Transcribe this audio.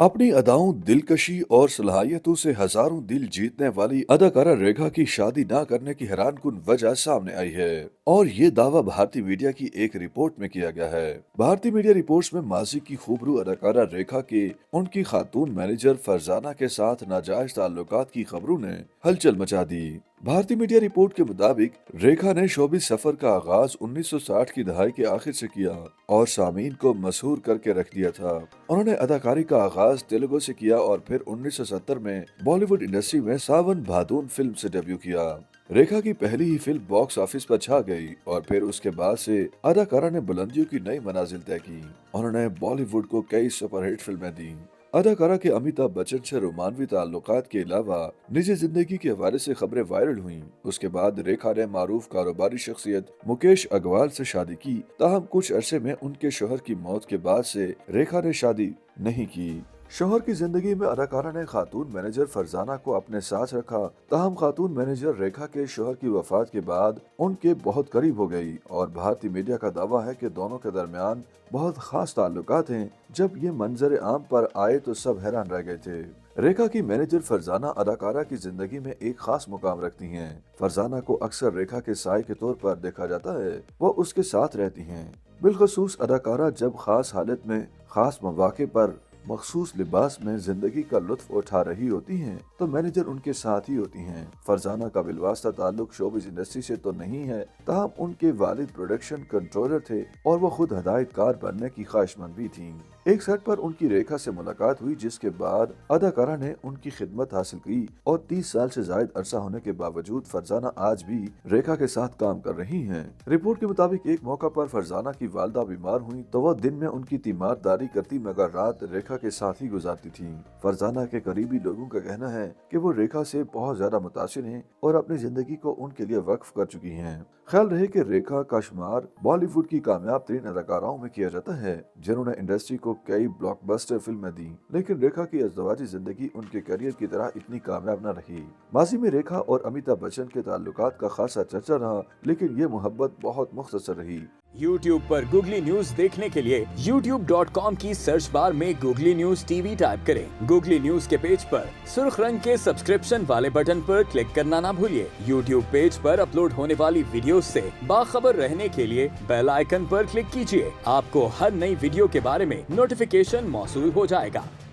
अपनी अदाओं, दिलकशी और सलाहियतों से हजारों दिल जीतने वाली अदाकारा रेखा की शादी ना करने की हैरानकुन वजह सामने आई है और ये दावा भारतीय मीडिया की एक रिपोर्ट में किया गया है। भारतीय मीडिया रिपोर्ट्स में माजी की खूबरू अदाकारा रेखा के उनकी खातून मैनेजर फरजाना के साथ नाजायज ताल्लुकात की खबरों ने हलचल मचा दी। भारतीय मीडिया रिपोर्ट के मुताबिक रेखा ने शोबिस सफर का आगाज 1960 की दहाई के आखिर से किया और सामीन को मशहूर करके रख दिया था। उन्होंने अदाकारी का आगाज तेलुगु से किया और फिर 1970 में बॉलीवुड इंडस्ट्री में सावन भादुन फिल्म से डेब्यू किया। रेखा की पहली ही फिल्म बॉक्स ऑफिस पर छा गई और फिर उसके बाद से अदाकारा ने बुलंदियों की नई मंजिल तय की। उन्होंने बॉलीवुड को कई सुपरहिट फिल्में दी। अदाकारा के अमिताभ बच्चन से रोमानवी ताल्लुकात के अलावा निजी जिंदगी के हवाले से खबरें वायरल हुईं। उसके बाद रेखा ने मारूफ कारोबारी शख्सियत मुकेश अग्रवाल से शादी की। ताहम कुछ अरसे में उनके शोहर की मौत के बाद से रेखा ने शादी नहीं की। शोहर की जिंदगी में अदाकारा ने खातून मैनेजर फरजाना को अपने साथ रखा। ताहम खातून मैनेजर रेखा के शोहर की वफात के बाद उनके बहुत करीब हो गई और भारतीय मीडिया का दावा है कि दोनों के दरमियान बहुत खास ताल्लुकात हैं। जब ये मंजर आम पर आए तो सब हैरान रह गए थे। रेखा की मैनेजर फरजाना अदाकारा की जिंदगी में एक खास मुकाम रखती हैं। फरजाना को अक्सर रेखा के साय के तौर पर देखा जाता है। वो उसके साथ रहती हैं। बिलखसूस अदाकारा जब खास हालत में खास मौके पर मखसूस लिबास में जिंदगी का लुत्फ उठा रही होती हैं तो मैनेजर उनके साथ ही होती हैं। फरजाना का बिलवास्ता ताल्लुक शोबिस इंडस्ट्री से तो नहीं है, ताहम उनके वालिद प्रोडक्शन कंट्रोलर थे और वो खुद हदायतकार बनने की ख्वाहिशमंद भी थीं। एक सेट पर उनकी रेखा से मुलाकात हुई जिसके बाद अदाकारा ने उनकी खिदमत हासिल की और 30 साल से जायद अरसा होने के बावजूद फरजाना आज भी रेखा के साथ काम कर रही हैं। रिपोर्ट के मुताबिक एक मौका पर फरजाना की वालदा बीमार हुई तो वह दिन में उनकी तीमारदारी करती मगर रात रेखा के साथ ही गुजारती थीं। फरजाना के करीबी लोगों का कहना है कि वो रेखा से बहुत ज्यादा मुतासिर हैं और अपनी जिंदगी को उनके लिए वक्फ कर चुकी हैं। ख्याल रहे कि रेखा का शुमार बॉलीवुड की कामयाब तरीन अदाकाराओं में किया जाता है जिन्होंने इंडस्ट्री को कई ब्लॉकबस्टर फिल्में दी, लेकिन रेखा की अज़दवाजी जिंदगी उनके करियर की तरह इतनी कामयाब न रही। माजी में रेखा और अमिताभ बच्चन के ताल्लुकात का खासा चर्चा रहा, लेकिन ये मोहब्बत बहुत मुख्तसर रही। YouTube पर गूगली न्यूज देखने के लिए youtube.com की सर्च बार में गूगली न्यूज टीवी टाइप करें। गूगली न्यूज के पेज पर सुर्ख रंग के सब्सक्रिप्शन वाले बटन पर क्लिक करना ना भूलिए। YouTube पेज पर अपलोड होने वाली वीडियोस से बाखबर रहने के लिए बेल आइकन पर क्लिक कीजिए। आपको हर नई वीडियो के बारे में नोटिफिकेशन मौसूल हो जाएगा।